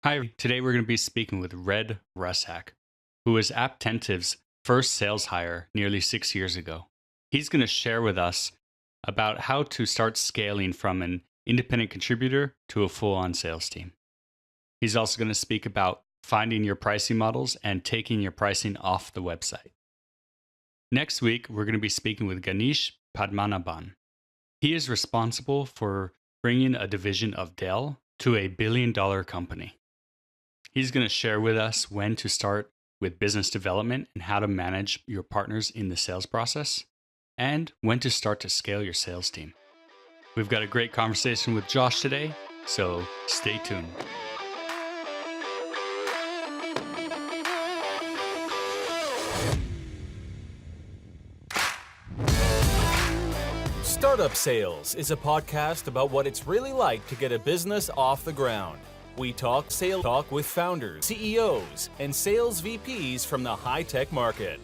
Hi, today we're going to be speaking with Red Russak, who was Apptentive's first sales hire nearly 6 years ago. He's going to share with us about how to start scaling from an independent contributor to a full on sales team. He's also going to speak about finding your pricing models and taking your pricing off the website. Next week, we're going to be speaking with Ganesh Padmanabhan. He is responsible for bringing a division of Dell to a billion-dollar company. He's going to share with us when to start with business development and how to manage your partners in the sales process, and when to start to scale your sales team. We've got a great conversation with Josh today, so stay tuned. Startup Sales is a podcast about what it's really like to get a business off the ground. We talk sales talk with founders, CEOs, and sales VPs from the high-tech market.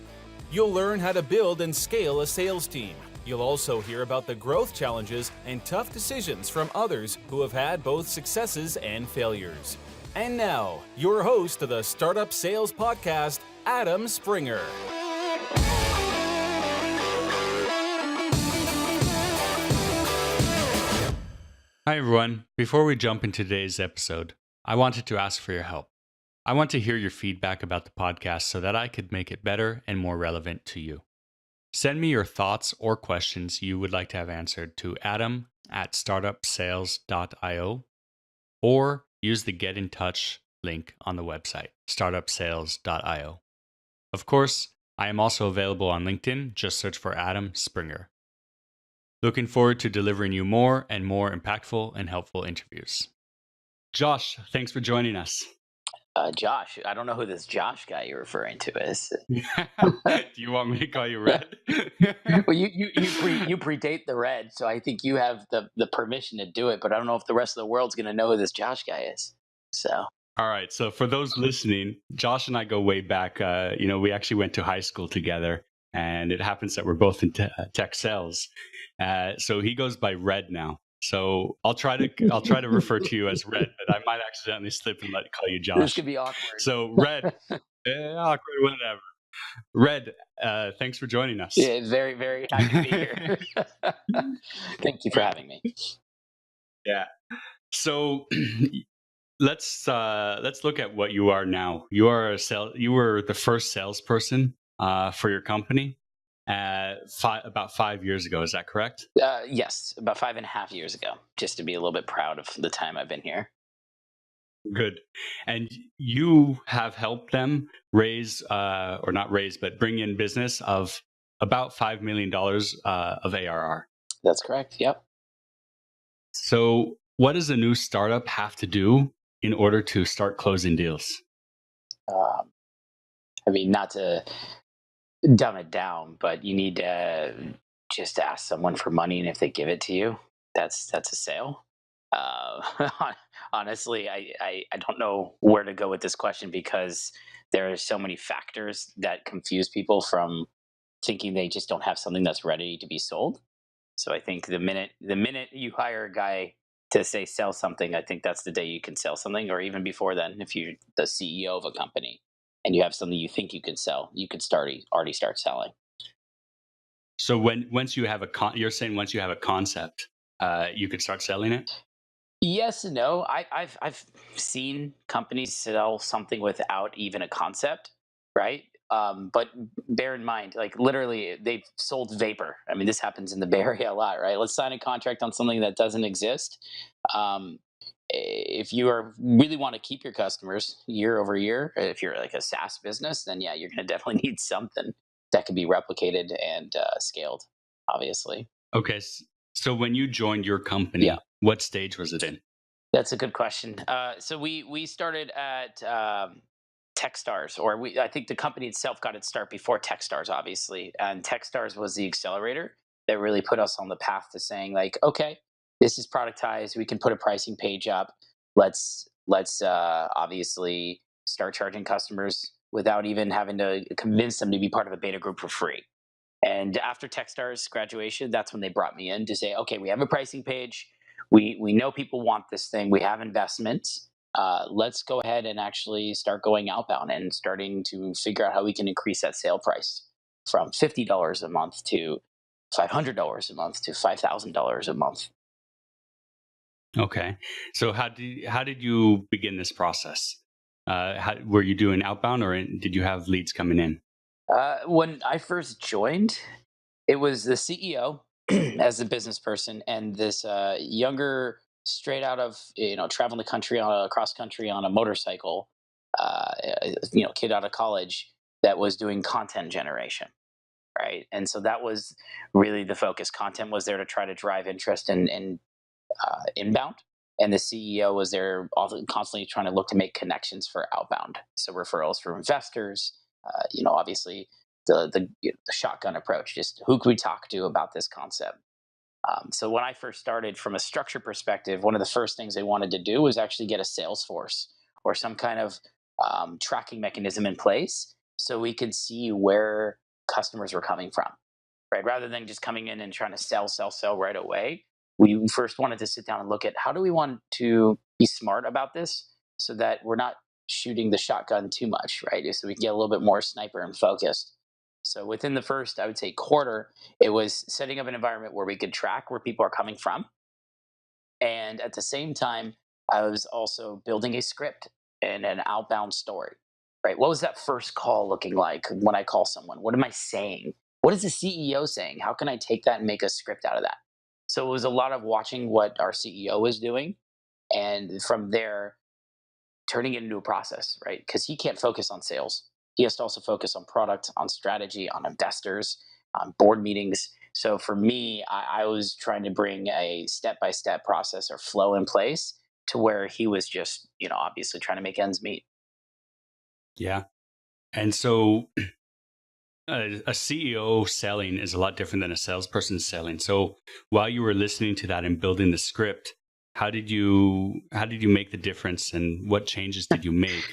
You'll learn how to build and scale a sales team. You'll also hear about the growth challenges and tough decisions from others who have had both successes and failures. And now, your host of the Startup Sales Podcast, Adam Springer. Hi, everyone. Before we jump into today's episode, I wanted to ask for your help. I want to hear your feedback about the podcast so that I could make it better and more relevant to you. Send me your thoughts or questions you would like to have answered to adam@startupsales.io or use the Get in Touch link on the website, startupsales.io. Of course, I am also available on LinkedIn. Just search for Adam Springer. Looking forward to delivering you more and more impactful and helpful interviews. Josh, thanks for joining us. Josh, I don't know who this Josh guy you're referring to is. Do you want me to call you Red? Well, you predate the Red, so I think you have the permission to do it. But I don't know if the rest of the world's going to know who this Josh guy is. So All right. So for those listening, Josh and I go way back. We actually went to high school together, and it happens that we're both in tech sales. So he goes by Red now. So I'll try to refer to you as Red, but I might accidentally slip and call you Josh. this could be awkward. So Red, awkward, whatever. Red, thanks for joining us. Yeah, very, very happy to be here. Thank you for having me. Yeah. So let's look at what you are now. You were the first salesperson for your company about 5 years ago. Is that correct? Yes, about 5.5 years ago, just to be a little bit proud of the time I've been here. Good. And you have helped them raise, or not raise, but bring in business of about $5 million of ARR. That's correct. Yep. So what does a new startup have to do in order to start closing deals? Not to dumb it down, but you need to just ask someone for money, and if they give it to you, that's a sale. Honestly, I don't know where to go with this question because there are so many factors that confuse people from thinking they just don't have something that's ready to be sold. So I think the minute you hire a guy to say sell something, I think that's the day you can sell something, or even before then, if you're the CEO of a company and you have something you think you can sell, you could already start selling. So once you have you're saying once you have a concept, you could start selling it? Yes and no. I've seen companies sell something without even a concept, right? But bear in mind, like literally, they've sold vapor. I mean, this happens in the Bay Area a lot, right? Let's sign a contract on something that doesn't exist. Um, if you really want to keep your customers year over year, if you're like a SaaS business, then yeah, you're going to definitely need something that can be replicated and scaled, obviously. Okay. So when you joined your company, Yeah. what stage was it in? That's a good question. So we started at TechStars, or I think the company itself got its start before TechStars, obviously, and TechStars was the accelerator that really put us on the path to saying like, okay, this is productized. We can put a pricing page up. Let's obviously start charging customers without even having to convince them to be part of a beta group for free. And after TechStars graduation, that's when they brought me in to say, okay, we have a pricing page. We know people want this thing. We have investments. let's go ahead and actually start going outbound and starting to figure out how we can increase that sale price from $50 a month to $500 a month to $5,000 a month. Okay. So how did you begin this process? Were you doing outbound, or did you have leads coming in? When I first joined, it was the CEO as a business person and this younger, straight out of traveling the country on a cross country on a motorcycle, kid out of college that was doing content generation, right? And so that was really the focus. Content was there to try to drive interest in inbound, and the CEO was there also constantly trying to look to make connections for outbound, so referrals from investors. Obviously the shotgun approach, just who could we talk to about this concept. So when I first started, from a structure perspective, one of the first things they wanted to do was actually get a sales force or some kind of tracking mechanism in place so we could see where customers were coming from, right? Rather than just coming in and trying to sell right away, we first wanted to sit down and look at how do we want to be smart about this so that we're not shooting the shotgun too much, right? So we can get a little bit more sniper and focused. So within the first, I would say, quarter, it was setting up an environment where we could track where people are coming from. And at the same time, I was also building a script and an outbound story, right? What was that first call looking like when I call someone? What am I saying? What is the CEO saying? How can I take that and make a script out of that? So it was a lot of watching what our CEO was doing. And from there, turning it into a process, right? Because he can't focus on sales. He has to also focus on product, on strategy, on investors, on board meetings. So for me, I was trying to bring a step by step process or flow in place to where he was just, obviously trying to make ends meet. Yeah. And so a CEO selling is a lot different than a salesperson selling. So while you were listening to that and building the script, how did you make the difference, and what changes did you make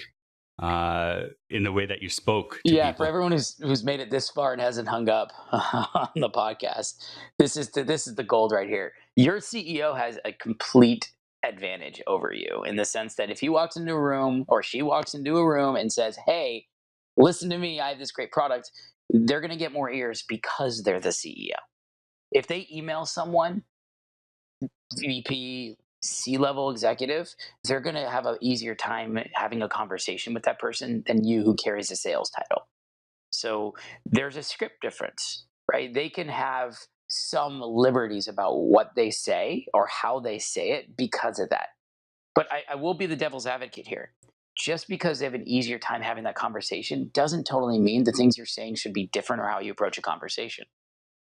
in the way that you spoke to Yeah, for people? everyone who's made it this far and hasn't hung up on the podcast, this is the gold right here. Your CEO has a complete advantage over you in the sense that if he walks into a room or she walks into a room and says, "Hey, listen to me, I have this great product," they're going to get more ears because they're the CEO. If they email someone, VP, C-level executive, they're going to have an easier time having a conversation with that person than you who carries a sales title. So there's a script difference, right? They can have some liberties about what they say or how they say it because of that. But I will be the devil's advocate here. Just because they have an easier time having that conversation doesn't totally mean the things you're saying should be different or how you approach a conversation,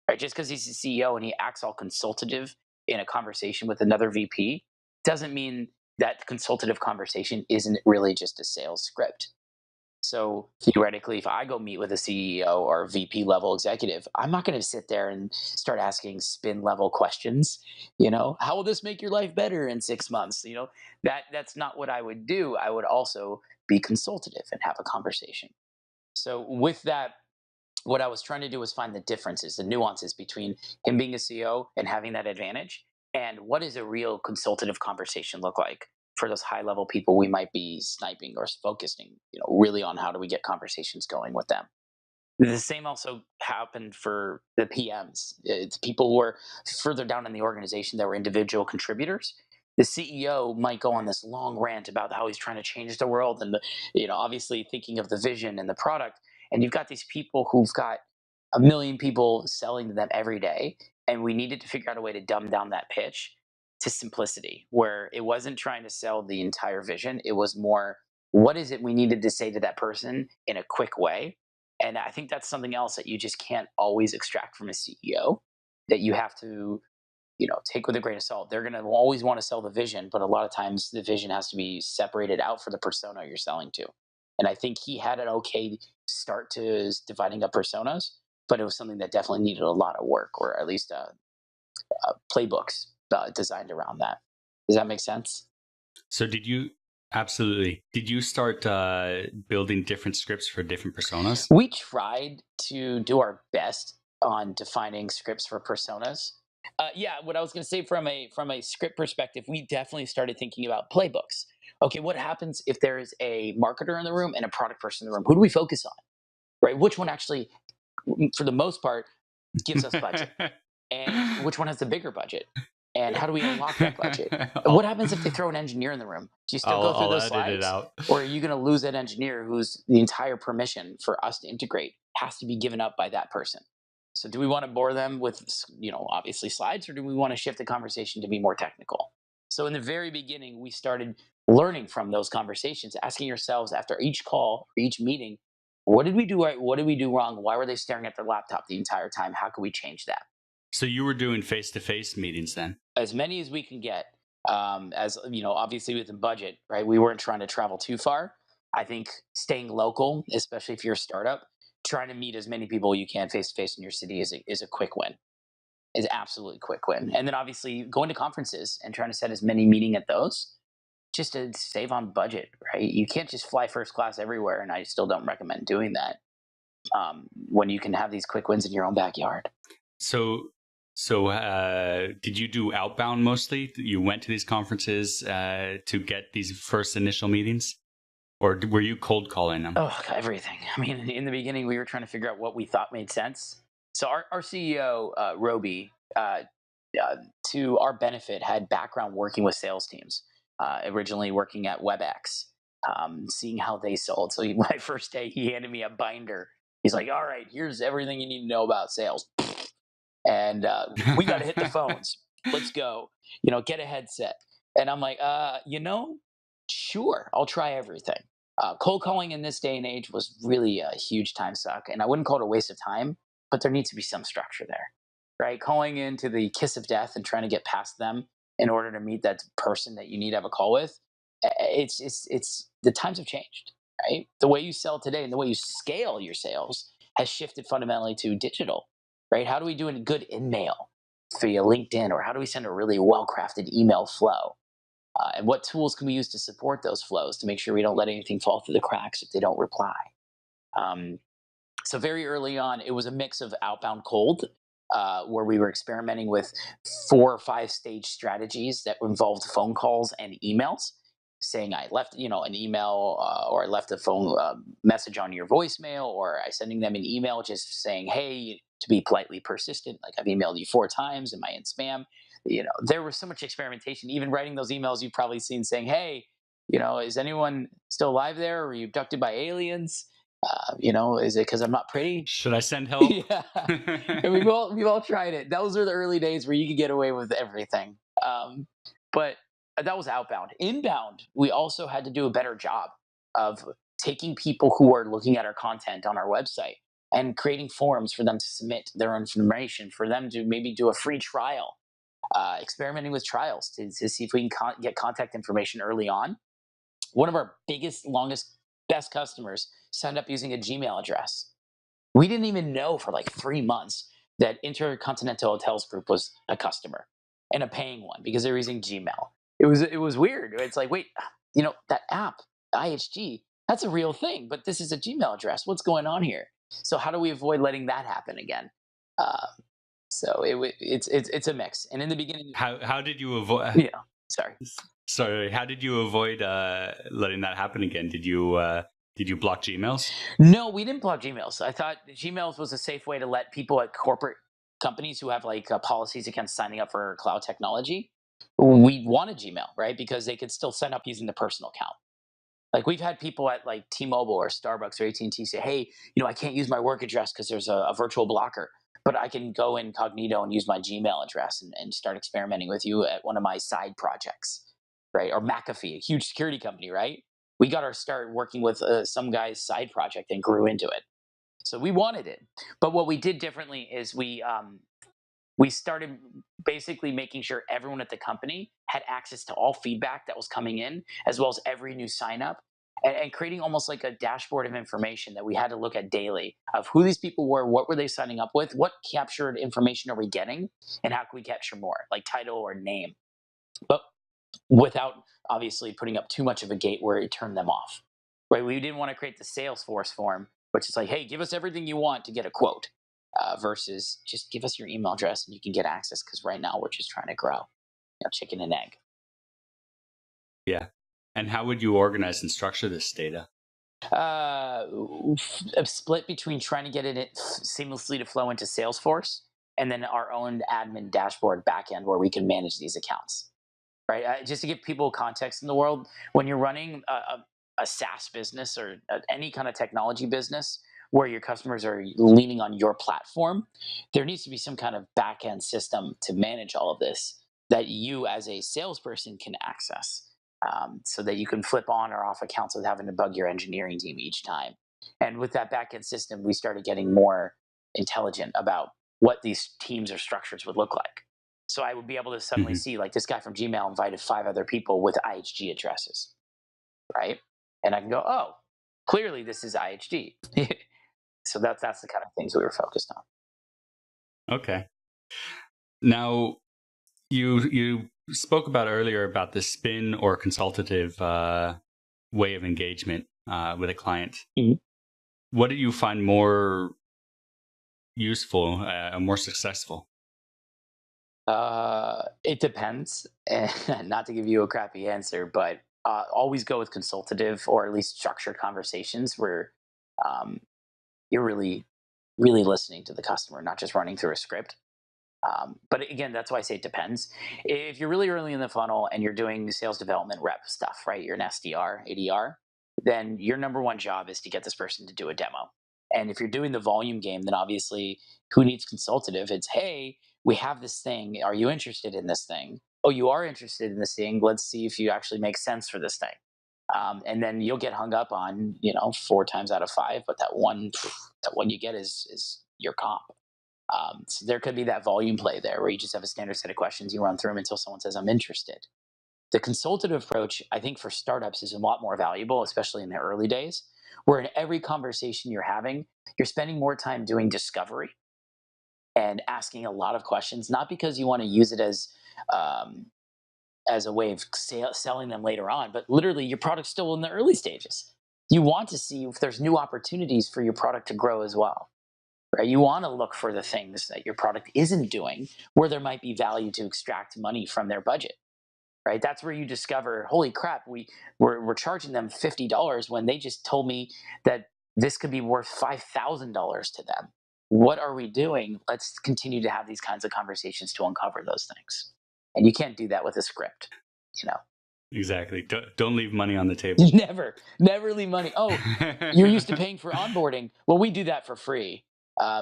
right? Just because he's the CEO and he acts all consultative in a conversation with another VP doesn't mean that consultative conversation isn't really just a sales script. So theoretically, if I go meet with a CEO or VP level executive, I'm not going to sit there and start asking spin level questions. How will this make your life better in 6 months? That's not what I would do. I would also be consultative and have a conversation. So with that, what I was trying to do was find the differences, the nuances between him being a CEO and having that advantage, and what does a real consultative conversation look like for those high level people we might be sniping or focusing, really on how do we get conversations going with them. The same also happened for the PMs. It's people who are further down in the organization that were individual contributors. The CEO might go on this long rant about how he's trying to change the world and obviously thinking of the vision and the product. And you've got these people who've got a million people selling to them every day. And we needed to figure out a way to dumb down that pitch to simplicity, where it wasn't trying to sell the entire vision. It was more, what is it we needed to say to that person in a quick way? And I think that's something else that you just can't always extract from a CEO, that you have to, take with a grain of salt. They're going to always want to sell the vision, but a lot of times the vision has to be separated out for the persona you're selling to. And I think he had an okay start to his dividing up personas, but it was something that definitely needed a lot of work, or at least playbooks designed around that. Does that make sense? So did you start building different scripts for different personas? We tried to do our best on defining scripts for personas. Yeah, what I was going to say from a script perspective, we definitely started thinking about playbooks. Okay, what happens if there is a marketer in the room and a product person in the room? Who do we focus on? Right? Which one actually, for the most part, gives us budget? And which one has the bigger budget? And how do we unlock that budget? And what I'll, happens if they throw an engineer in the room? Do you still I'll go through I'll those edit it slides? out. Or are you going to lose that engineer who's the entire permission for us to integrate has to be given up by that person? So do we want to bore them with, obviously slides, or do we want to shift the conversation to be more technical? So in the very beginning, we started learning from those conversations, asking yourselves after each call or each meeting, what did we do right? What did we do wrong? Why were they staring at their laptop the entire time? How can we change that? So you were doing face-to-face meetings then? As many as we can get. As obviously with the budget, right? We weren't trying to travel too far. I think staying local, especially if you're a startup, trying to meet as many people you can face to face in your city is a quick win. Is absolutely quick win. And then obviously going to conferences and trying to set as many meeting at those just to save on budget, right? You can't just fly first class everywhere, and I still don't recommend doing that when you can have these quick wins in your own backyard. So, did you do outbound mostly? You went to these conferences to get these first initial meetings, or were you cold calling them? Oh, everything. I mean, in the beginning, we were trying to figure out what we thought made sense. So our CEO, Roby, to our benefit, had background working with sales teams, originally working at WebEx, seeing how they sold. So my first day, he handed me a binder. He's like, all right, here's everything you need to know about sales. And we got to hit the phones. Let's go. Get a headset. And I'm like, sure, I'll try everything. Cold calling in this day and age was really a huge time suck, and I wouldn't call it a waste of time, but there needs to be some structure there, right? Calling into the kiss of death and trying to get past them in order to meet that person that you need to have a call with. It's the times have changed, right? The way you sell today and the way you scale your sales has shifted fundamentally to digital, right? How do we do a good in-mail via LinkedIn, or how do we send a really well-crafted email flow? And what tools can we use to support those flows to make sure we don't let anything fall through the cracks if they don't reply? Um, so very early on, it was a mix of outbound cold, where we were experimenting with 4 or 5 stage strategies that involved phone calls and emails, saying I left, an email, or I left a phone message on your voicemail, or I sending them an email just saying, hey, to be politely persistent, like I've emailed you 4 times, am I in spam? There was so much experimentation, even writing those emails you've probably seen saying, hey, is anyone still alive there? Or were you abducted by aliens? Is it because I'm not pretty? Should I send help? Yeah, and we've all tried it. Those are the early days where you could get away with everything. But that was outbound. Inbound, we also had to do a better job of taking people who are looking at our content on our website and creating forums for them to submit their information, for them to maybe do a free trial, experimenting with trials to see if we can get contact information early on. One of our biggest, longest, best customers signed up using a Gmail address. We didn't even know for like 3 months that Intercontinental Hotels Group was a customer and a paying one because they were using Gmail. It was weird. It's like, wait, that app, IHG, that's a real thing, but this is a Gmail address. What's going on here? So how do we avoid letting that happen again? Uh, so it's a mix. And in the beginning, How did you avoid? yeah, sorry. Sorry, how did you avoid letting that happen again? Did you block Gmails? No, we didn't block Gmails. I thought Gmails was a safe way to let people at corporate companies who have like policies against signing up for cloud technology. We wanted Gmail, right? Because they could still sign up using the personal account. Like we've had people at like T-Mobile or Starbucks or AT&T say, "Hey, I can't use my work address because there's a virtual blocker, but I can go incognito and use my Gmail address and start experimenting with you at one of my side projects," right? Or McAfee, a huge security company, right? We got our start working with some guy's side project and grew into it. So we wanted it, but what we did differently is we started basically making sure everyone at the company had access to all feedback that was coming in, as well as every new sign up, and creating almost like a dashboard of information that we had to look at daily of who these people were, what were they signing up with, what captured information are we getting, and how can we capture more, like title or name, but without obviously putting up too much of a gate where it turned them off. Right? We didn't want to create the Salesforce form, which is like, hey, give us everything you want to get a quote, versus just give us your email address and you can get access. Because right now we're just trying to grow, chicken and egg. Yeah. And how would you organize and structure this data? uh, a split between trying to get it seamlessly to flow into Salesforce and then our own admin dashboard backend where we can manage these accounts. Right? Just to give people context in the world, when you're running a SaaS business or any kind of technology business where your customers are leaning on your platform, there needs to be some kind of back end system to manage all of this that you as a salesperson can access, so that you can flip on or off accounts without having to bug your engineering team each time. And with that back end system, we started getting more intelligent about what these teams or structures would look like. So I would be able to suddenly Hmm. see like this guy from Gmail invited 5 other people with IHG addresses, right? And I can go, oh, clearly this is IHG. So that's the kind of things we were focused on. Okay. Now, you spoke about earlier about the spin or consultative way of engagement with a client. Mhm. What do you find more useful, more successful? It depends, and not to give you a crappy answer, but always go with consultative or at least structured conversations where um, you're really listening to the customer, not just running through a script. But again, that's why I say it depends. If you're really early in the funnel and you're doing sales development rep stuff, right? You're an SDR, ADR, then your number one job is to get this person to do a demo. And if you're doing the volume game, then obviously who needs consultative? It's, hey, we have this thing. Are you interested in this thing? Oh, you are interested in this thing. Let's see if you actually make sense for this thing. And then you'll get hung up on, 4 times out of 5, but that one you get is your comp. So there could be that volume play there where you just have a standard set of questions, you run through them until someone says, I'm interested. The consultative approach, I think, for startups is a lot more valuable, especially in the early days, where in every conversation you're having, you're spending more time doing discovery and asking a lot of questions, not because you want to use it um, as a way of selling them later on, but literally your product's still in the early stages. You want to see if there's new opportunities for your product to grow as well. Right? You want to look for the things that your product isn't doing where there might be value to extract money from their budget. Right? That's where you discover, holy crap, we're charging them $50 when they just told me that this could be worth $5,000 to them. What are we doing? Let's continue to have these kinds of conversations to uncover those things. And you can't do that with a script, you know. Exactly. Don't leave money on the table. Never leave money. Oh, you're used to paying for onboarding. Well, we do that for free.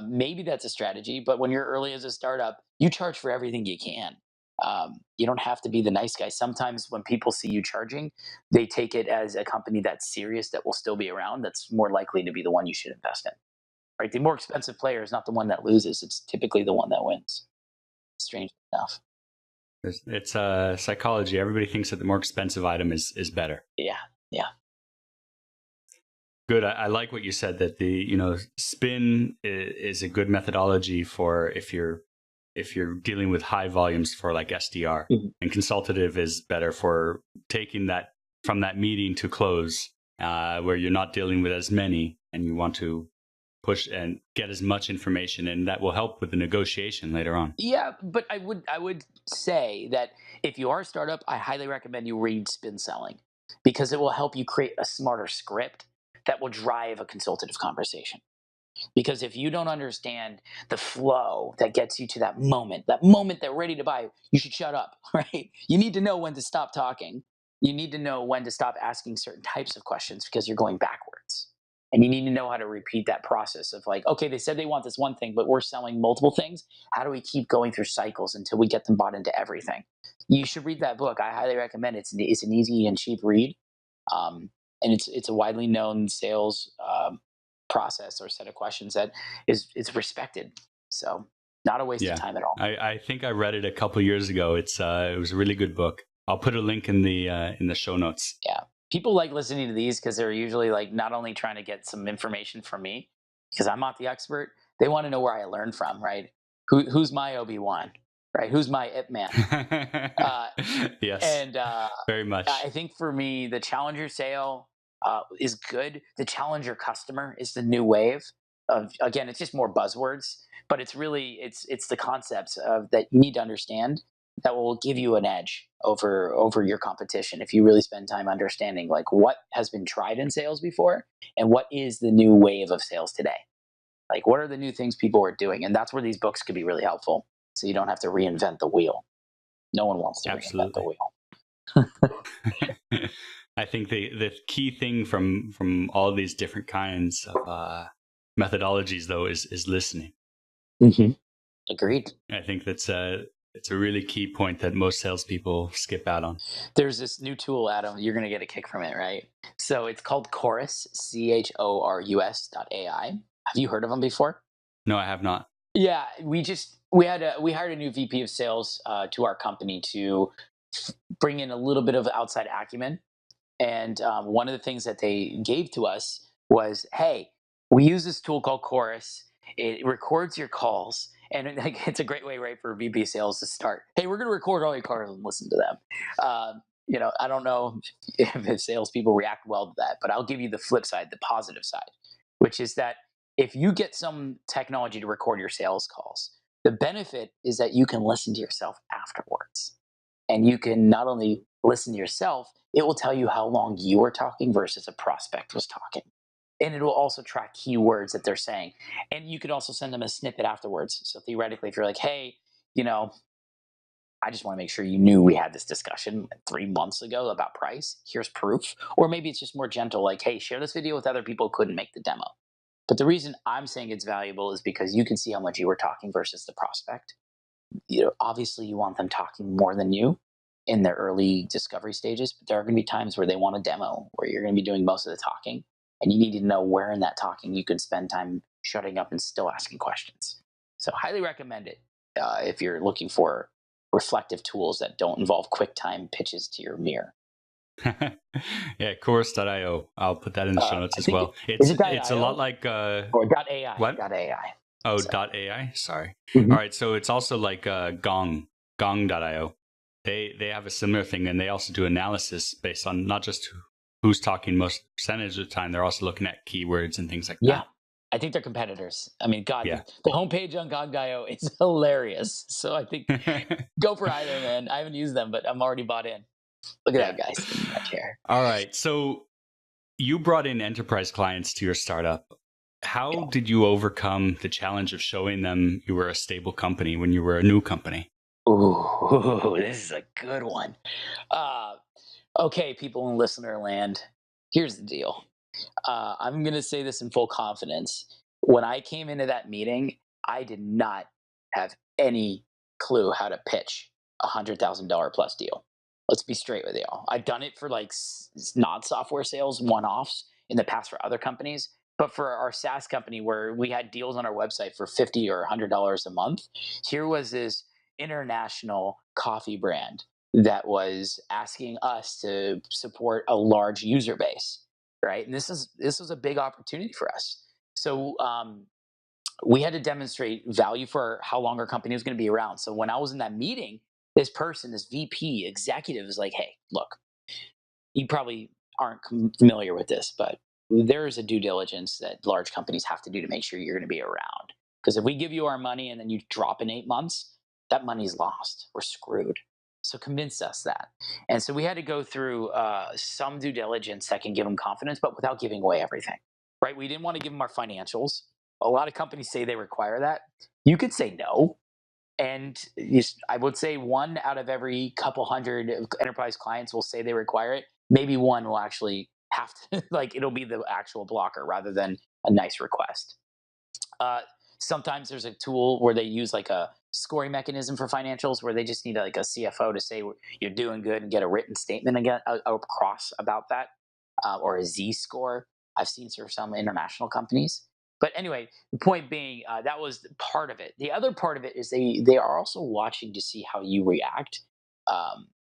Maybe that's a strategy, but when you're early as a startup, you charge for everything you can. You don't have to be the nice guy. Sometimes when people see you charging, they take it as a company that's serious, that will still be around, that's more likely to be the one you should invest in. Right? The more expensive player is not the one that loses; it's typically the one that wins. Strange enough. It's psychology. Everybody thinks that the more expensive item is better. Yeah, yeah. Good. I like what you said, that the spin is a good methodology for if you're dealing with high volumes for like SDR, Mhm. and consultative is better for taking that from that meeting to close, where you're not dealing with as many and you want to push and get as much information, and that will help with the negotiation later on. Yeah, but I would say that if you are a startup, I highly recommend you read Spin Selling because it will help you create a smarter script that will drive a consultative conversation. Because if you don't understand the flow that gets you to that moment they're ready to buy, you should shut up, right? You need to know when to stop talking. You need to know when to stop asking certain types of questions because you're going backwards. And you need to know how to repeat that process of like, okay, they said they want this one thing, but we're selling multiple things. How do we keep going through cycles until we get them bought into everything? You should read that book. I highly recommend it. It's an easy and cheap read, um, and it's a widely known sales process or set of questions that is respected. So not a waste of Yeah, time at all. I think I read it a couple years ago. It was a really good book. I'll put a link in the show notes. Yeah. People like listening to these because they're usually like not only trying to get some information from me because I'm not the expert, they want to know where I learned from, right? Who's my Obi-Wan, right? Who's my Ip Man? Uh, Yes, and very much. I think for me, the challenger sale is good. The challenger customer is the new wave of, again, it's just more buzzwords, but it's really it's the concepts of that you need to understand that will give you an edge over your competition if you really spend time understanding like what has been tried in sales before and what is the new wave of sales today. Like what are the new things people are doing? And that's where these books could be really helpful. So you don't have to reinvent the wheel. No one wants to reinvent the Absolutely. wheel. I think the key thing from all these different kinds of methodologies, though, is listening. Mm-hmm. Agreed. I think it's a really key point that most salespeople skip out on. There's this new tool, Adam. You're going to get a kick from it, right? So it's called Chorus, CHORUS.ai. Have you heard of them before? No, I have not. Yeah, we hired a new VP of sales to our company to bring in a little bit of outside acumen. And one of the things that they gave to us was, hey, we use this tool called Chorus. It records your calls, and it's a great way, right, for VP sales to start. Hey, we're going to record all your calls and listen to them. I don't know if the salespeople react well to that, but I'll give you the flip side, the positive side, which is that if you get some technology to record your sales calls, the benefit is that you can listen to yourself afterwards. And you can not only listen to yourself, it will tell you how long you were talking versus a prospect was talking. And it will also track keywords that they're saying. And you could also send them a snippet afterwards. So theoretically, if you're like, hey, I just want to make sure you knew we had this discussion 3 months ago about price. Here's proof. Or maybe it's just more gentle, like, hey, share this video with other people who couldn't make the demo. But the reason I'm saying it's valuable is because you can see how much you were talking versus the prospect. Obviously you want them talking more than you in their early discovery stages, but there are going to be times where they want a demo where you're going to be doing most of the talking, and you need to know where in that talking you could spend time shutting up and still asking questions. So highly recommend it if you're looking for reflective tools that don't involve quick time pitches to your mirror. Yeah, chorus.io. I'll put that in the show notes I as think well. is It's it it's a lot .io like or .ai? what? .ai. Oh, So, .ai. Sorry. All mhm. right, so it's also like Gong.io. They have a similar thing, and they also do analysis based on not just who's talking most percentage of the time. They're also looking at keywords and things like Yeah, that. I think they're competitors. I mean, God, Yeah. the homepage on Gog.io is hilarious. So I think go for either, man. I haven't used them, but I'm already bought in. Look at Yeah. that guy sitting in that chair. All right. So you brought in enterprise clients to your startup. How did you overcome the challenge of showing them you were a stable company when you were a new company? Ooh, this is a good one. Uh, okay, people in listener land, here's the deal. I'm going to say this in full confidence. When I came into that meeting, I did not have any clue how to pitch $100,000 plus deal. Let's be straight with y'all. I've done it for like non software sales, one offs in the past for other companies. But for our SaaS company, where we had deals on our website for $50 or $100 a month, here was this international coffee brand that was asking us to support a large user base, right? And this was a big opportunity for us. So we had to demonstrate value for how long our company was going to be around. So when I was in that meeting, this person, this VP executive, is like, "Hey, look, you probably aren't familiar with this, but there is a due diligence that large companies have to do to make sure you're going to be around. Because if we give you our money and then you drop in 8 months, that money's lost. We're screwed. So convince us that." And so we had to go through some due diligence that can give them confidence, but without giving away everything, right? We didn't want to give them our financials. A lot of companies say they require that. You could say no, and I would say one out of every couple hundred enterprise clients will say they require it. Maybe one will actually have to, like, it'll be the actual blocker rather than a nice request. Uh, Sometimes there's a tool where they use like a scoring mechanism for financials where they just need like a CFO to say you're doing good and get a written statement again across about that, or a Z score. I've seen for some international companies. But anyway, the point being, that was part of it. The other part of it is they are also watching to see how you react,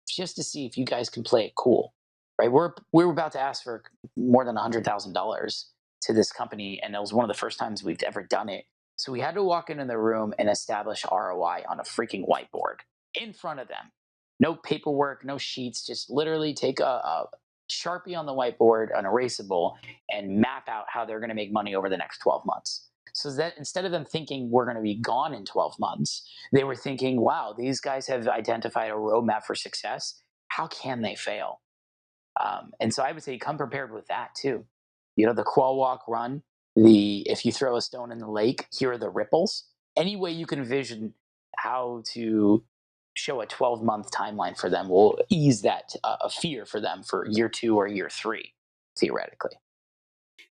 just to see if you guys can play it cool, right? We were about to ask for more than $100,000 to this company, and it was one of the first times we've ever done it. So we had to walk into the room and establish ROI on a freaking whiteboard in front of them. No paperwork, no sheets, just literally take a Sharpie on the whiteboard, an erasable, and map out how they're going to make money over the next 12 months. So that instead of them thinking we're going to be gone in 12 months, they were thinking, wow, these guys have identified a roadmap for success. How can they fail? And so I would say come prepared with that too. The crawl, walk, run. The if you throw a stone in the lake, here are the ripples. Any way you can envision how to show a 12-month timeline for them will ease that fear for them for year two or year three, theoretically.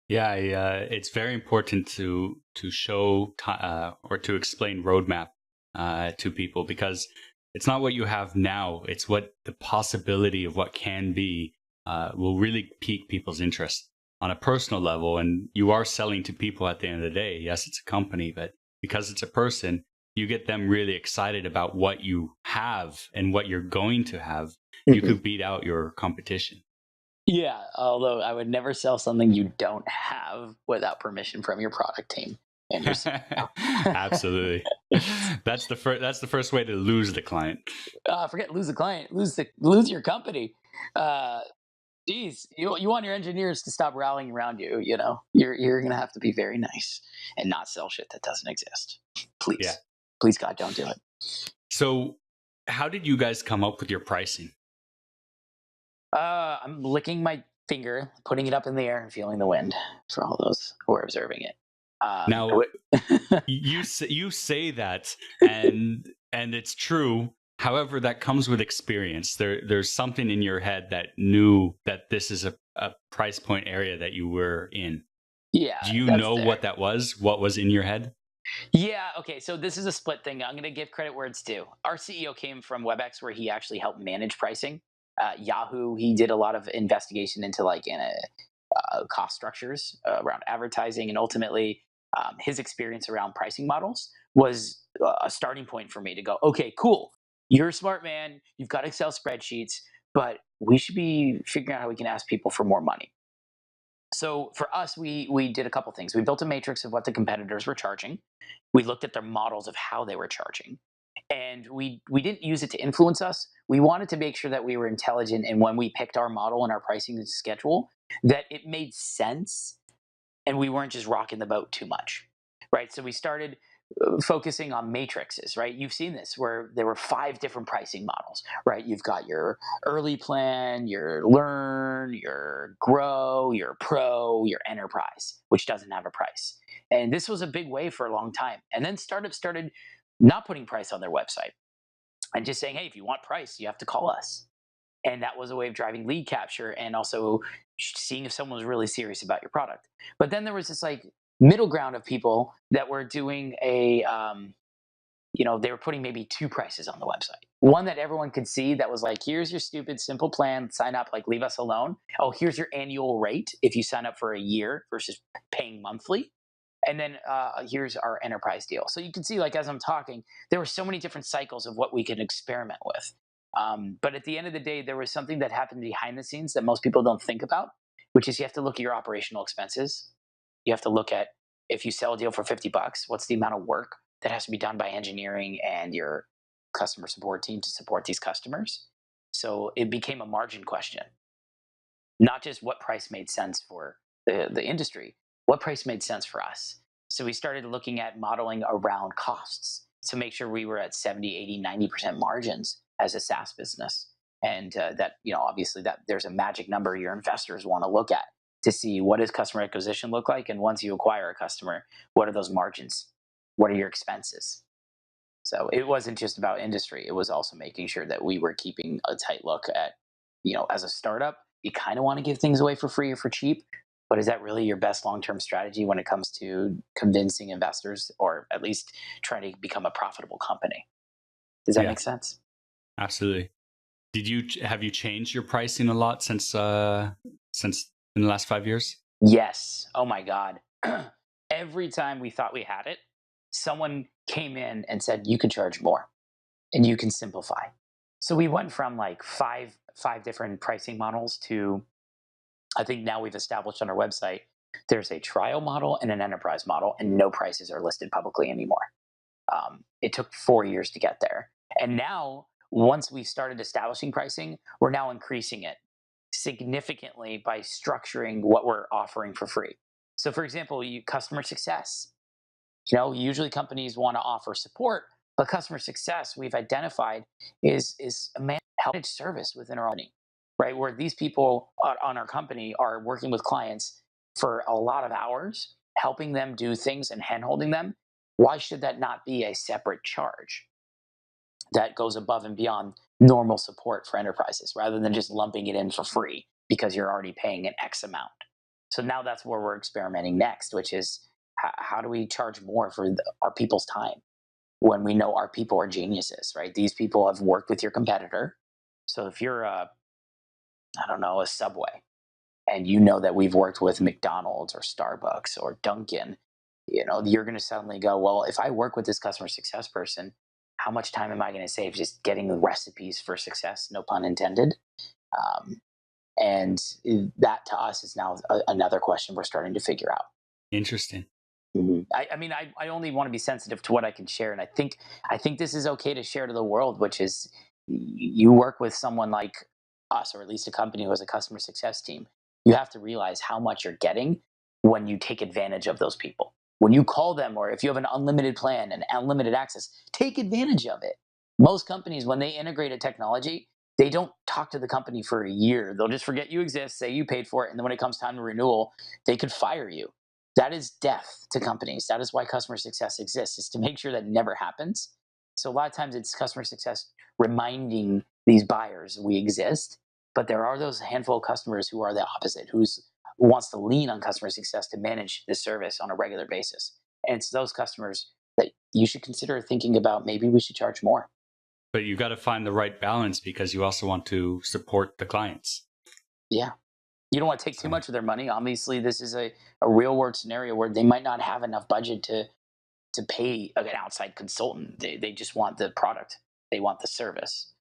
Yeah, it's very important to show or to explain roadmap to people, because it's not what you have now; it's what the possibility of what can be will really pique people's interest on a personal level. And you are selling to people at the end of the day. Yes, it's a company, but because it's a person, you get them really excited about what you have and what you're going to have. You Mhm. could beat out your competition. Yeah, although I would never sell something you don't have without permission from your product team and your CEO. Absolutely. That's the first way to lose the client. Forget lose the client, lose your company. Uh, Geez, you want your engineers to stop rallying around you. You're gonna have to be very nice and not sell shit that doesn't exist. Yeah. Please, please, God, don't do it. So how did you guys come up with your pricing? I'm licking my finger, putting it up in the air, and feeling the wind for all those who are observing it. Now, you say that, and it's true. However, that comes with experience. There's something in your head that knew that this is a price point area that you were in. Yeah, Do you that's know there. what that was? What was in your head? Yeah, okay, so this is a split thing. I'm gonna give credit where it's due. Our CEO came from WebEx, where he actually helped manage pricing. Yahoo, he did a lot of investigation into cost structures around advertising, and ultimately, his experience around pricing models was a starting point for me to go, okay, cool. You're a smart man. You've got Excel spreadsheets, but we should be figuring out how we can ask people for more money. So for us, we did a couple things. We built a matrix of what the competitors were charging. We looked at their models of how they were charging, and we didn't use it to influence us. We wanted to make sure that we were intelligent, and when we picked our model and our pricing schedule, that it made sense, and we weren't just rocking the boat too much, right? So we started focusing on matrices, right? You've seen this where there were 5 different pricing models, right? You've got your early plan, your learn, your grow, your pro, your enterprise, which doesn't have a price. And this was a big wave for a long time. And then startups started not putting price on their website and just saying, hey, if you want price, you have to call us. And that was a way of driving lead capture and also seeing if someone was really serious about your product. But then there was this middle ground of people that were doing they were putting maybe 2 prices on the website. One that everyone could see that was like, here's your stupid simple plan, sign up, like leave us alone. Oh, here's your annual rate if you sign up for a year versus paying monthly. And then here's our enterprise deal. So you can see, like, as I'm talking, there were so many different cycles of what we could experiment with. But at the end of the day, there was something that happened behind the scenes that most people don't think about, which is you have to look at your operational expenses. You have to look at, if you sell a deal for $50, what's the amount of work that has to be done by engineering and your customer support team to support these customers. So it became a margin question, not just what price made sense for the industry, what price made sense for us. So we started looking at modeling around costs to make sure we were at 70, 80, 90% margins as a SaaS business. And obviously that there's a magic number your investors want to look at to see, what does customer acquisition look like? And once you acquire a customer, what are those margins? What are your expenses? So it wasn't just about industry. It was also making sure that we were keeping a tight look at, as a startup, you kind of want to give things away for free or for cheap. But is that really your best long term strategy when it comes to convincing investors, or at least trying to become a profitable company? Does that Yeah, make sense? absolutely. Have you changed your pricing a lot since in the last 5 years? Yes. Oh my God. Every time we thought we had it, someone came in and said, you can charge more and you can simplify. So we went from like five different pricing models to, I think now we've established on our website, there's a trial model and an enterprise model, and no prices are listed publicly anymore. It took 4 years to get there. And now, once we've started establishing pricing, we're now increasing it significantly by structuring what we're offering for free. So, for example, customer success. Usually companies want to offer support, but customer success we've identified is a managed service within our company, right? Where these people on our company are working with clients for a lot of hours, helping them do things and handholding them. Why should that not be a separate charge that goes above and beyond normal support for enterprises rather than just lumping it in for free because you're already paying an X amount? So now that's where we're experimenting next, which is how do we charge more for our people's time when we know our people are geniuses, right? These people have worked with your competitor. So if you're I don't know, a Subway, and you know that we've worked with McDonald's or Starbucks or Dunkin', you're going to suddenly go, well, if I work with this customer success person, how much time am I going to save just getting the recipes for success? No pun intended. Um, and that to us is now another question we're starting to figure out. Interesting. I only want to be sensitive to what I can share, and I think this is okay to share to the world, which is you work with someone like us, or at least a company who has a customer success team. You have to realize how much you're getting when you take advantage of those people. When you call them, or if you have an unlimited plan and unlimited access, take advantage of it. Most companies, when they integrate a technology, they don't talk to the company for a year. They'll just forget you exist, say you paid for it, and then when it comes time to renewal, they could fire you. That is death to companies. That is why customer success exists, is to make sure that never happens. So a lot of times it's customer success reminding these buyers we exist, but there are those handful of customers who are the opposite, who wants to lean on customer success to manage the service on a regular basis. And it's those customers that you should consider thinking about, maybe we should charge more. But you got to find the right balance because you also want to support the clients. Yeah. You don't want to take too So, much of their money. Obviously, this is a real world scenario where they might not have enough budget to pay an outside consultant. They just want the product. They want the service.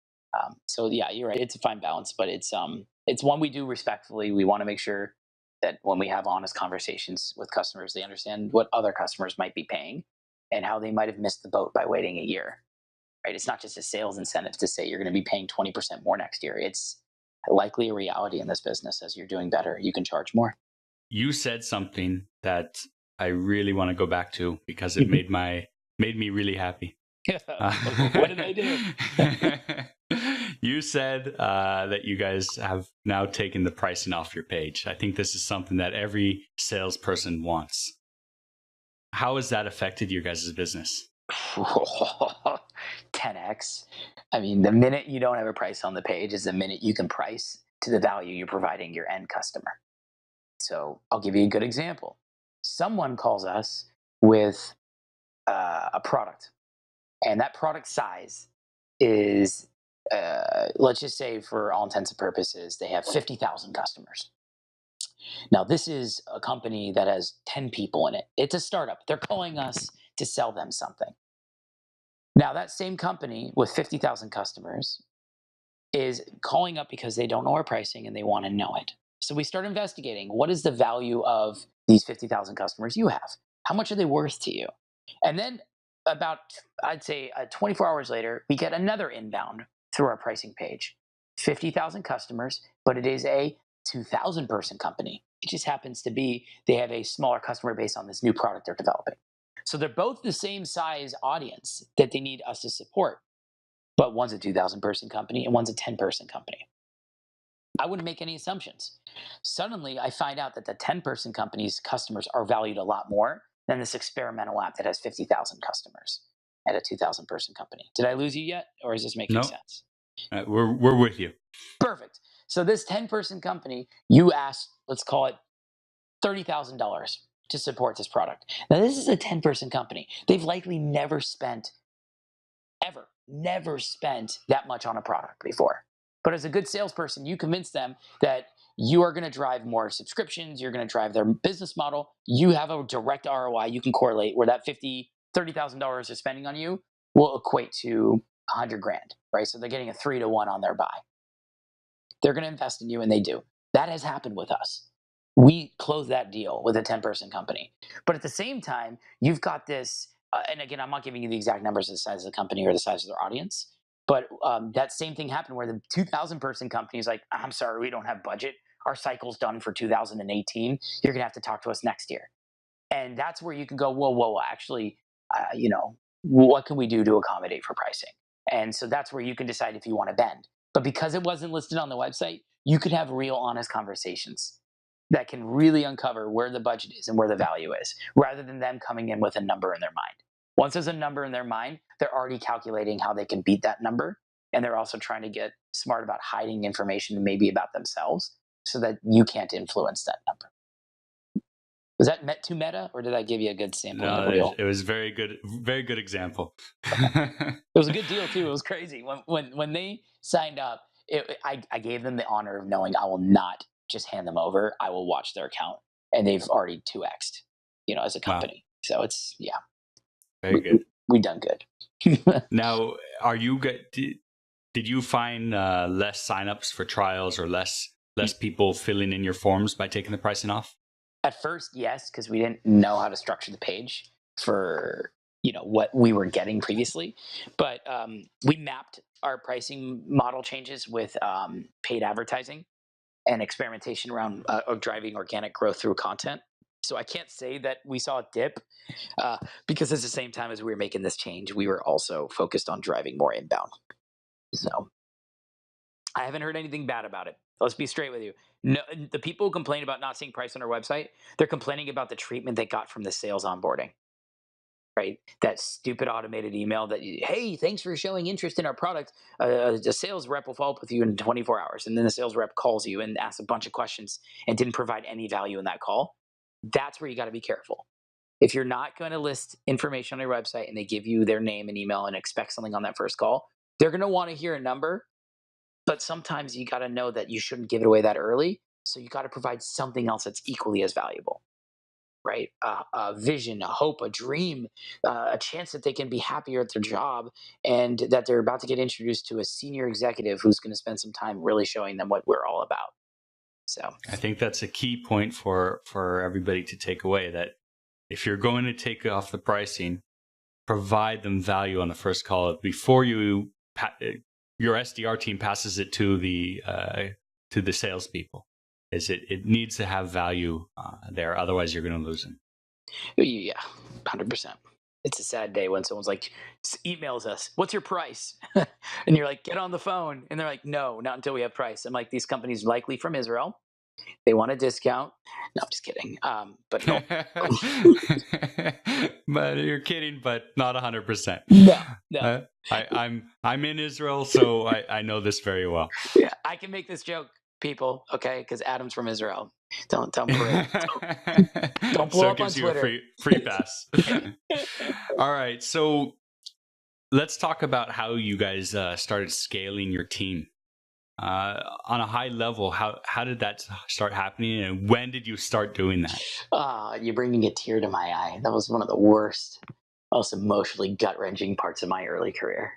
So yeah, you're right. It's a fine balance, but it's one we do respectfully. We want to make sure that when we have honest conversations with customers, they understand what other customers might be paying and how they might have missed the boat by waiting a year. Right? It's not just a sales incentive to say you're going to be paying 20% more next year. It's likely a reality in this business. As you're doing better, you can charge more. you said something that I really want to go back to because it made me really happy. What did I do? You said that you guys have now taken the pricing off your page. I think this is something that every salesperson wants. How has that affected your guys' business? 10x. I mean, the minute you don't have a price on the page is the minute you can price to the value you're providing your end customer. So I'll give you a good example. Someone calls us with a product, and that product size is, let's just say, for all intents and purposes, they have 50,000 customers. Now, this is a company that has 10 people in it. It's a startup. They're calling us to sell them something. Now, that same company with 50,000 customers is calling up because they don't know our pricing and they want to know it. So we start investigating, what is the value of these 50,000 customers you have? How much are they worth to you? And then about, I'd say, 24 hours later, we get another inbound through our pricing page. 50,000 customers, but it is a 2,000 person company. It just happens to be they have a smaller customer base on this new product they're developing. So they're both the same size audience that they need us to support, but one's a 2,000 person company and one's a 10-person company. I wouldn't make any assumptions. Suddenly, I find out that the 10-person company's customers are valued a lot more than this experimental app that has 50,000 customers at a 2,000 person company. Did I lose you yet, or is this making No, sense? we're with you. Perfect. So this 10-person company, you asked, let's call it $30,000 to support this product. Now, this is a 10-person company. They've likely never spent that much on a product before. But as a good salesperson, you convince them that you are going to drive more subscriptions, you're going to drive their business model. You have a direct ROI you can correlate where that $30,000 they're spending on you will equate to 100 grand, right? So they're getting a 3-to-1 on their buy. They're going to invest in you, and they do. That has happened with us. We closed that deal with a 10-person company. But at the same time, you've got this, and again, I'm not giving you the exact numbers of the size of the company or the size of their audience, but that same thing happened where the 2,000 person company is like, I'm sorry, we don't have budget. Our cycle's done for 2018. You're going to have to talk to us next year. And that's where you can go, whoa, actually, what can we do to accommodate for pricing? And so that's where you can decide if you want to bend. But because it wasn't listed on the website, you could have real, honest conversations that can really uncover where the budget is and where the value is, rather than them coming in with a number in their mind. Once there's a number in their mind, they're already calculating how they can beat that number. And they're also trying to get smart about hiding information maybe about themselves so that you can't influence that number. Was that too meta, or did I give you a good sampling of No, real? it was very good example. It was a good deal too. It was crazy when they signed up. I gave them the honor of knowing I will not just hand them over. I will watch their account, and they've already 2x'd, as a Wow, company. So it's very we we, good. we done good. Now, are you did you find less signups for trials or less people filling in your forms by taking the pricing off? At first, yes, because we didn't know how to structure the page for what we were getting previously, but we mapped our pricing model changes with paid advertising and experimentation around driving organic growth through content. So I can't say that we saw a dip uh, because at the same time as we were making this change, we were also focused on driving more inbound. So I haven't heard anything bad about it. Let's be straight with you. No, the people who complain about not seeing price on our website, they're complaining about the treatment they got from the sales onboarding, right? That stupid automated email that, hey, thanks for showing interest in our product. The sales rep will follow up with you in 24 hours. And then the sales rep calls you and asks a bunch of questions and didn't provide any value in that call. That's where you got to be careful. If you're not going to list information on your website and they give you their name and email and expect something on that first call, they're going to want to hear a number, but sometimes you got to know that you shouldn't give it away that early. So you got to provide something else that's equally as valuable, right? A vision, a hope, a dream, a chance that they can be happier at their job, and that they're about to get introduced to a senior executive who's going to spend some time really showing them what we're all about. So I think that's a key point for everybody to take away, that if you're going to take off the pricing, provide them value on the first call before your SDR team passes it to the salespeople. It needs to have value there, otherwise you're going to lose them. yeah, 100%. It's a sad day when someone's like emails us, "What's your price?" And you're like, "Get on the phone," and they're like, "No, not until we have price." I'm like, these companies likely from Israel. They want a discount. No, I'm just kidding. But no, But you're kidding, but not 100%. no, no. I'm in Israel, so I know this very well. Yeah, I can make this joke, people. Okay, because Adam's from Israel. Don't parade. Don't blow So it up on gives you a Twitter. free pass. All right, so let's talk about how you guys started scaling your team. On a high level, how did that start happening, and when did you start doing that? You're bringing a tear to my eye. That was one of the worst, most emotionally gut wrenching parts of my early career.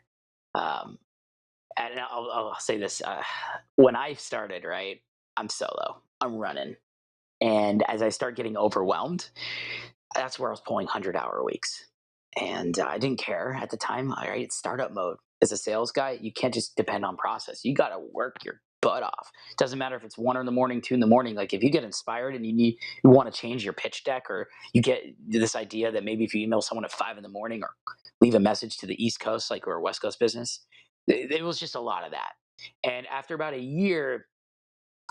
Um, and I'll say this: when I started, right, I'm solo. I'm running, and as I start getting overwhelmed, that's where I was pulling 100-hour weeks. And I didn't care at the time. All right, it's startup mode. As a sales guy, you can't just depend on process. You got to work your butt off. It doesn't matter if it's 1 in the morning, 2 in the morning. Like if you get inspired and you want to change your pitch deck, or you get this idea that maybe if you email someone at 5 in the morning or leave a message to the East Coast, like we're a West Coast business, it was just a lot of that. And after about a year,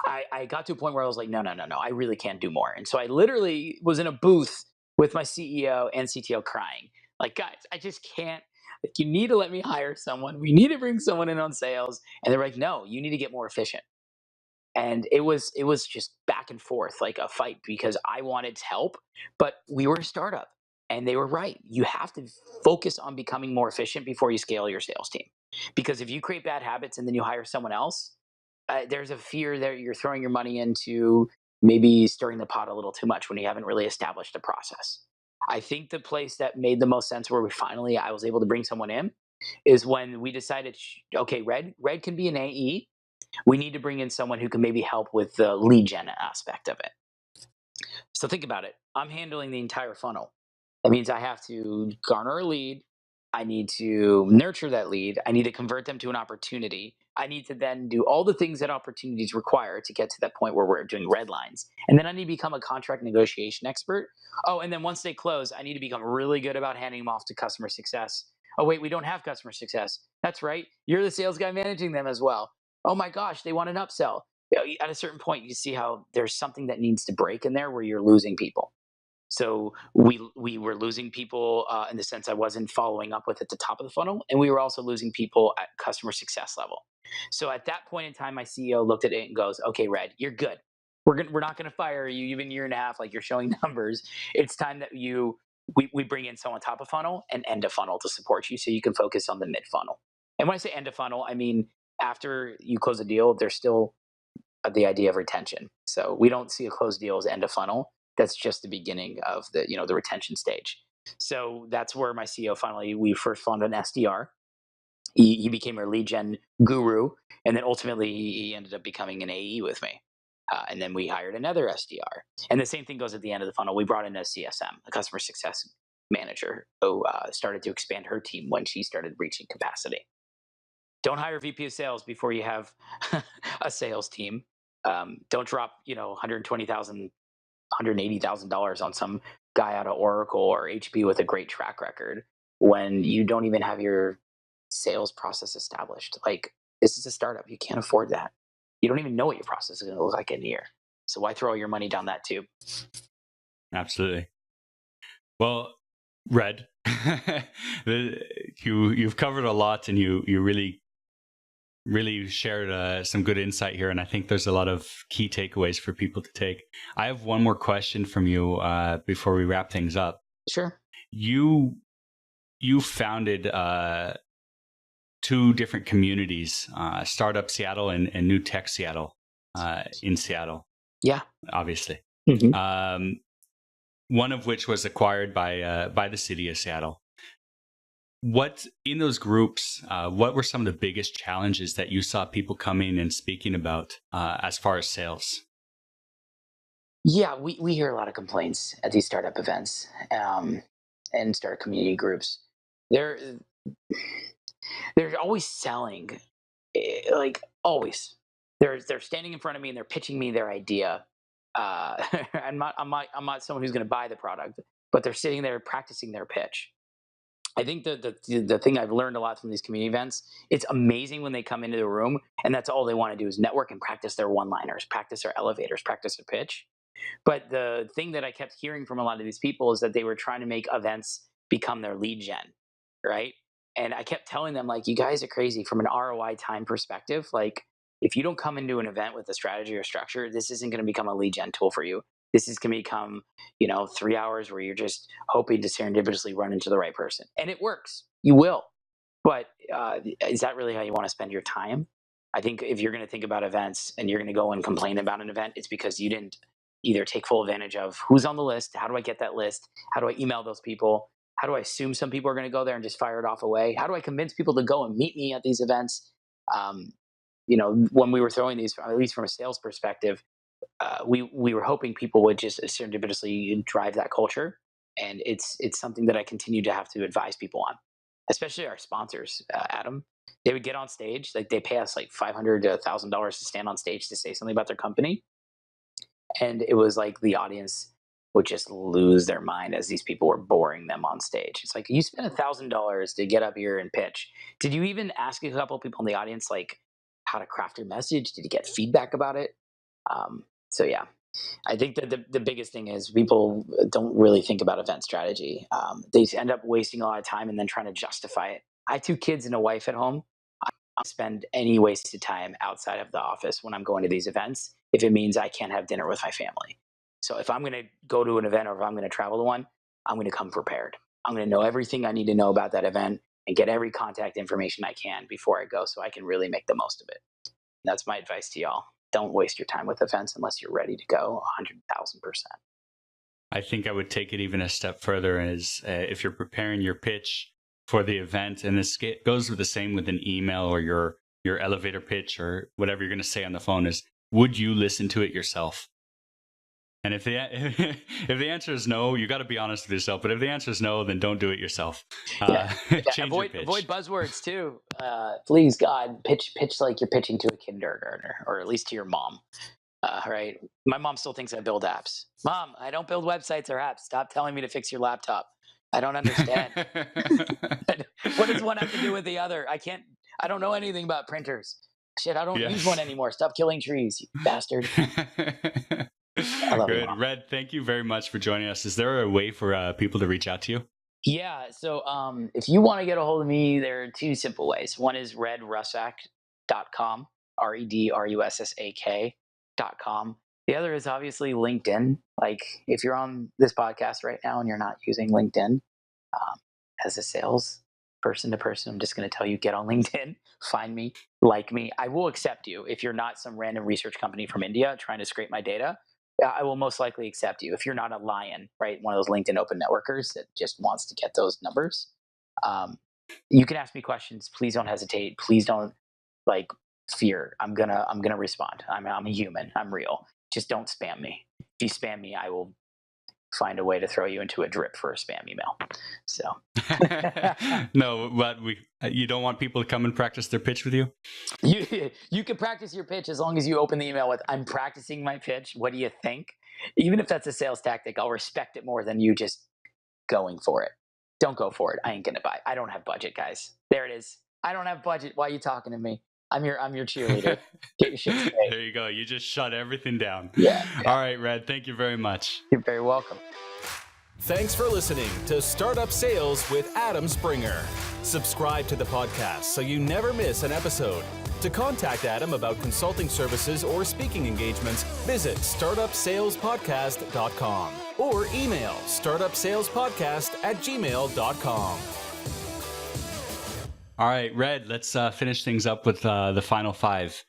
I got to a point where I was like, no, no, no, no, I really can't do more. And so I literally was in a booth with my CEO and CTO crying, like, guys, I just can't. Like, you need to let me hire someone. We need to bring someone in on sales. And they're like, no, you need to get more efficient. And it was just back and forth like a fight because I wanted to help, but we were a startup. And they were right. You have to focus on becoming more efficient before you scale your sales team. Because if you create bad habits and then you hire someone else, there's a fear that you're throwing your money into maybe stirring the pot a little too much when you haven't really established a process. I think the place that made the most sense where I was able to bring someone in is when we decided, okay, Red can be an AE. We need to bring in someone who can maybe help with the lead gen aspect of it. So think about it. I'm handling the entire funnel. That means I have to garner a lead. I need to nurture that lead. I need to convert them to an opportunity. I need to then do all the things that opportunities require to get to that point where we're doing red lines. And then I need to become a contract negotiation expert. Oh, and then once they close, I need to become really good about handing them off to customer success. Oh, wait, we don't have customer success. That's right. You're the sales guy managing them as well. Oh my gosh, they want an upsell. At a certain point, you see how there's something that needs to break in there where you're losing people. So we were losing people in the sense I wasn't following up with at the top of the funnel, and we were also losing people at customer success level. So at that point in time, my CEO looked at it and goes, "Okay, Red, you're good. We're not going to fire you. You've been a year and a half, like you're showing numbers. It's time that we bring in someone top of funnel and end of funnel to support you, so you can focus on the mid funnel. And when I say end of funnel, I mean after you close a deal, there's still the idea of retention. So we don't see a closed deal as end of funnel. That's just the beginning of the retention stage. So that's where my CEO finally we first found an SDR. He became a lead gen guru, and then ultimately he ended up becoming an AE with me. And then we hired another SDR. And the same thing goes at the end of the funnel. We brought in a CSM, a customer success manager, who started to expand her team when she started reaching capacity. Don't hire VP of sales before you have a sales team. Don't drop, 120,000, $180,000 on some guy out of Oracle or HP with a great track record when you don't even have your sales process established. Like, this is a startup. You can't afford that. You don't even know what your process is going to look like in a year. So why throw your money down that tube? Absolutely. Well, Red, you've covered a lot, and you really shared some good insight here, and I think there's a lot of key takeaways for people to take. I have one more question from you before we wrap things up. Sure. You founded two different communities, Startup Seattle and New Tech Seattle, in Seattle. Yeah. Obviously. Mm-hmm. One of which was acquired by the city of Seattle. What in those groups? What were some of the biggest challenges that you saw people coming and speaking about as far as sales? Yeah, we hear a lot of complaints at these startup events and startup community groups. They're they're always selling, like always. They're standing in front of me and they're pitching me their idea. I'm not someone who's going to buy the product, but they're sitting there practicing their pitch. I think the thing I've learned a lot from these community events, it's amazing when they come into the room and that's all they want to do is network and practice their one-liners, practice their elevators, practice their pitch. But the thing that I kept hearing from a lot of these people is that they were trying to make events become their lead gen, right? And I kept telling them, like, you guys are crazy from an ROI time perspective. Like, if you don't come into an event with a strategy or structure, this isn't going to become a lead gen tool for you. This is going to become, 3 hours where you're just hoping to serendipitously run into the right person. And it works. You will. But is that really how you want to spend your time? I think if you're going to think about events and you're going to go and complain about an event, it's because you didn't either take full advantage of who's on the list, how do I get that list, how do I email those people, how do I assume some people are going to go there and just fire it off away, how do I convince people to go and meet me at these events. um, when we were throwing these, at least from a sales perspective, we were hoping people would just serendipitously drive that culture, and it's something that I continue to have to advise people on, especially our sponsors. Adam, they would get on stage, like they pay us like $500 to $1,000 to stand on stage to say something about their company, and it was like the audience would just lose their mind as these people were boring them on stage. It's like, you spent $1,000 to get up here and pitch. Did you even ask a couple of people in the audience like how to craft your message? Did you get feedback about it? So yeah, I think that the biggest thing is people don't really think about event strategy. They end up wasting a lot of time and then trying to justify it. I have two kids and a wife at home. I don't spend any wasted time outside of the office when I'm going to these events if it means I can't have dinner with my family. So if I'm going to go to an event or if I'm going to travel to one, I'm going to come prepared. I'm going to know everything I need to know about that event and get every contact information I can before I go so I can really make the most of it. That's my advice to y'all. Don't waste your time with events unless you're ready to go 100,000%. I think I would take it even a step further is if you're preparing your pitch for the event, and this goes with the same with an email or your elevator pitch or whatever you're going to say on the phone, is would you listen to it yourself? And if the if the answer is no, you got to be honest with yourself. But if the answer is no, then don't do it yourself. Yeah. Yeah, Change your avoid pitch. buzzwords too. Please, God, pitch like you're pitching to a kindergartner, or at least to your mom. Right? My mom still thinks I build apps. Mom, I don't build websites or apps. Stop telling me to fix your laptop. I don't understand. What does one have to do with the other? I can't. I don't know anything about printers. Shit, I don't use one Yes. anymore. Stop killing trees, you bastard. I love you, Good. mom. Red, thank you very much for joining us. Is there a way for people to reach out to you? Yeah. So if you want to get a hold of me, there are two simple ways. One is redrussak.com, RedRussak.com. The other is obviously LinkedIn. Like if you're on this podcast right now and you're not using LinkedIn as a sales person to person, I'm just going to tell you get on LinkedIn, find me, like me. I will accept you if you're not some random research company from India trying to scrape my data. I will most likely accept you if you're not a lion, right? One of those LinkedIn open networkers that just wants to get those numbers. Um, you can ask me questions. Please don't hesitate. Please don't like fear. I'm gonna respond. I'm a human. I'm real. Just don't spam me. If you spam me, I will find a way to throw you into a drip for a spam email. So No, but you don't want people to come and practice their pitch with you? you can practice your pitch as long as you open the email with "I'm practicing my pitch. What do you think?" Even if that's a sales tactic, I'll respect it more than you just going for it. Don't go for it. I ain't gonna buy. I don't have budget, guys. There it is. I don't have budget. Why are you talking to me? I'm your cheerleader. Get your shit straight. There you go. You just shut everything down. Yeah, All right, Red, thank you very much. you're very welcome. Thanks for listening to Startup Sales with Adam Springer. Subscribe to the podcast so you never miss an episode. To contact Adam about consulting services or speaking engagements, visit startupsalespodcast.com or email startupsalespodcast@gmail.com. All right, Red, let's finish things up with the final five.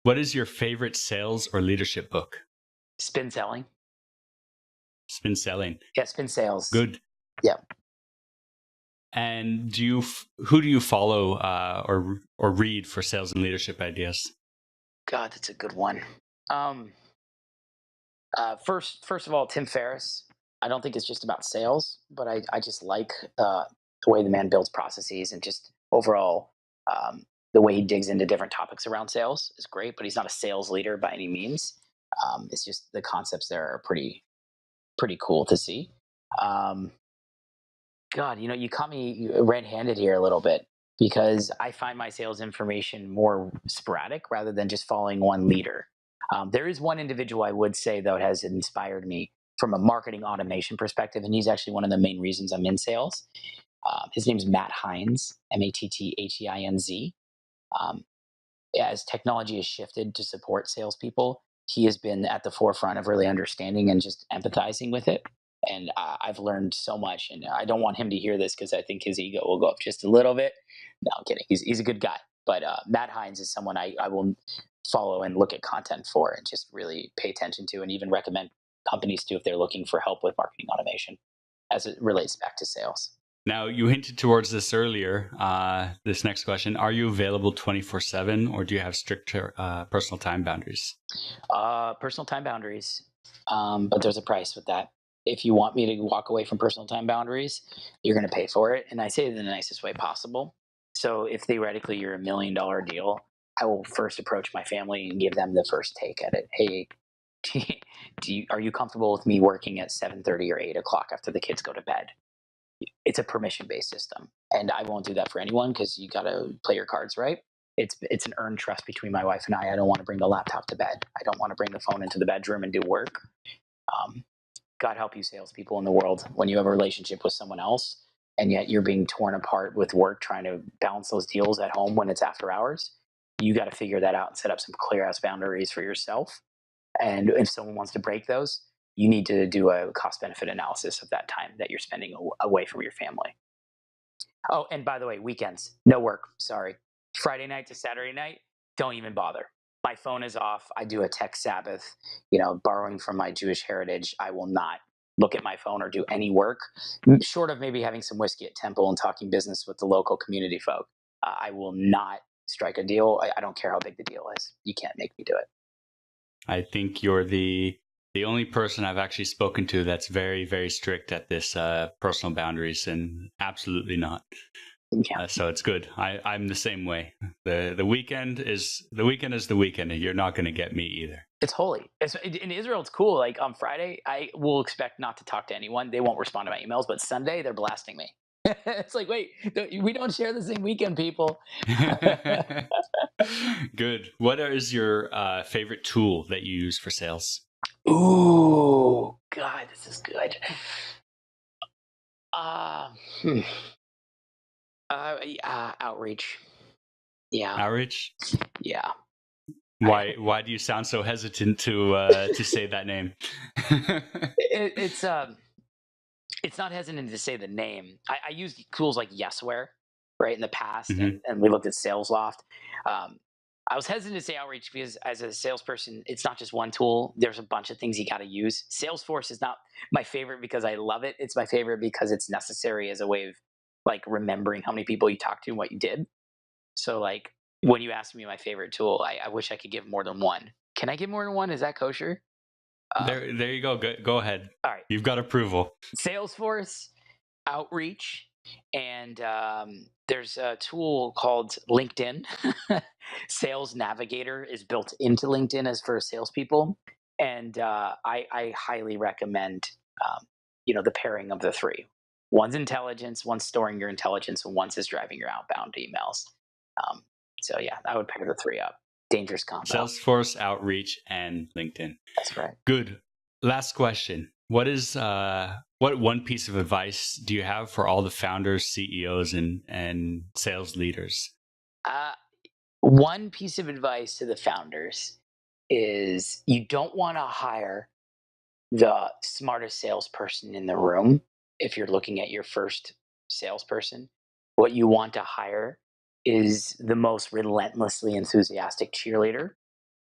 What is your favorite sales or leadership book? Spin selling. Spin Selling. Yeah, spin sales. Good. Yeah. And who do you follow or read for sales and leadership ideas? God, that's a good one. First of all, Tim Ferriss. I don't think it's just about sales, but I just like the way the man builds processes and just overall the way he digs into different topics around sales is great. But he's not a sales leader by any means. It's just the concepts there are pretty cool to see. Um, God, you caught me red-handed here a little bit because I find my sales information more sporadic rather than just following one leader. There is one individual I would say, though, has inspired me from a marketing automation perspective, and he's actually one of the main reasons I'm in sales. His name's Matt Heinz, Matttheinz. Um, as technology has shifted to support salespeople, he has been at the forefront of really understanding and just empathizing with it. And I've learned so much. And I don't want him to hear this because I think his ego will go up just a little bit. No, I'm kidding. He's a good guy. But Matt Heinz is someone I will follow and look at content for and just really pay attention to and even recommend companies to if they're looking for help with marketing automation as it relates back to sales. Now, you hinted towards this earlier. This next question: are you available 24/7, or do you have strict personal time boundaries? Personal time boundaries, but there's a price with that. If you want me to walk away from personal time boundaries, you're going to pay for it, and I say it in the nicest way possible. So, if theoretically you're a $1 million deal, I will first approach my family and give them the first take at it. Hey, are you comfortable with me working at 7:30 or 8 o'clock after the kids go to bed? It's a permission based system, and I won't do that for anyone because you got to play your cards right. It's an earned trust between my wife and I don't want to bring the laptop to bed. I don't want to bring the phone into the bedroom and do work. um, God help you salespeople in the world when you have a relationship with someone else and yet you're being torn apart with work trying to balance those deals at home when it's after hours. You got to figure that out and set up some clear ass boundaries for yourself. And if someone wants to break those, you need to do a cost benefit analysis of that time that you're spending away from your family. Oh, and by the way, weekends, no work. Sorry. Friday night to Saturday night, don't even bother. My phone is off. I do a tech Sabbath, borrowing from my Jewish heritage. I will not look at my phone or do any work, short of maybe having some whiskey at Temple and talking business with the local community folk. I will not strike a deal. I don't care how big the deal is. You can't make me do it. I think you're the the only person I've actually spoken to that's very, very strict at this personal boundaries, and absolutely not. Yeah. So it's good. I'm the same way. The weekend is the weekend is the weekend, and you're not going to get me either. It's holy. In Israel, it's cool. Like on Friday, I will expect not to talk to anyone. They won't respond to my emails, but Sunday, they're blasting me. It's like, wait, we don't share the same weekend, people. Good. What is your favorite tool that you use for sales? Ooh, God, this is good. Uh, hmm. Outreach. Yeah, Outreach. yeah. Why do you sound so hesitant to say that name? It's not hesitant to say the name. I used tools like Yesware, right, in the past, Hmm. and we looked at SalesLoft. Um, I was hesitant to say Outreach because as a salesperson, it's not just one tool. There's a bunch of things you got to use. Salesforce is not my favorite because I love it. It's my favorite because it's necessary as a way of like remembering how many people you talked to and what you did. So like when you asked me my favorite tool, I wish I could give more than one. Can I give more than one? Is that kosher? There you go. Go ahead. All right. You've got approval. Salesforce, Outreach, and there's a tool called LinkedIn. Sales Navigator is built into LinkedIn as for salespeople, and I highly recommend the pairing of the three. One's intelligence, one's storing your intelligence, and one's is driving your outbound emails. Um, so yeah, I would pair the three up. Dangerous combo. Salesforce, Outreach, and LinkedIn. That's right. Good. Last question. What one piece of advice do you have for all the founders, CEOs, and sales leaders? Uh, One piece of advice to the founders is you don't want to hire the smartest salesperson in the room if you're looking at your first salesperson. What you want to hire is the most relentlessly enthusiastic cheerleader,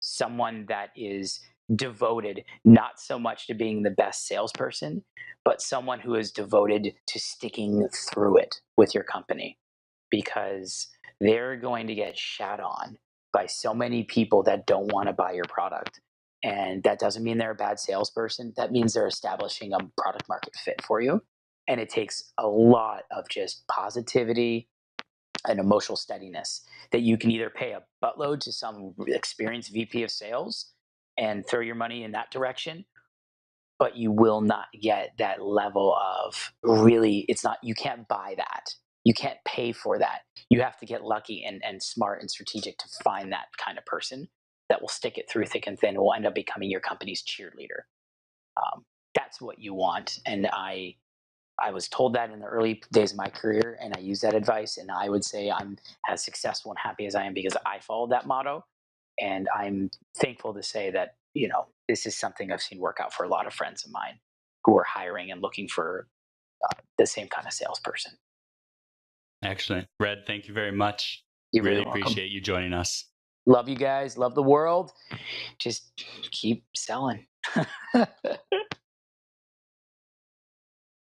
someone that is devoted not so much to being the best salesperson, but someone who is devoted to sticking through it with your company because they're going to get shat on by so many people that don't want to buy your product. And that doesn't mean they're a bad salesperson. That means they're establishing a product market fit for you. And it takes a lot of just positivity and emotional steadiness that you can either pay a buttload to some experienced VP of sales and throw your money in that direction, but you will not get that level of really, it's not, you can't buy that. You can't pay for that. You have to get lucky and smart and strategic to find that kind of person that will stick it through thick and thin and will end up becoming your company's cheerleader. That's what you want. And I was told that in the early days of my career, and I use that advice. And I would say I'm as successful and happy as I am because I followed that motto. And I'm thankful to say that, this is something I've seen work out for a lot of friends of mine who are hiring and looking for the same kind of salesperson. Excellent. Red, thank you very much. You're Really really welcome. appreciate you joining us. Love you guys. Love the world. Just keep selling.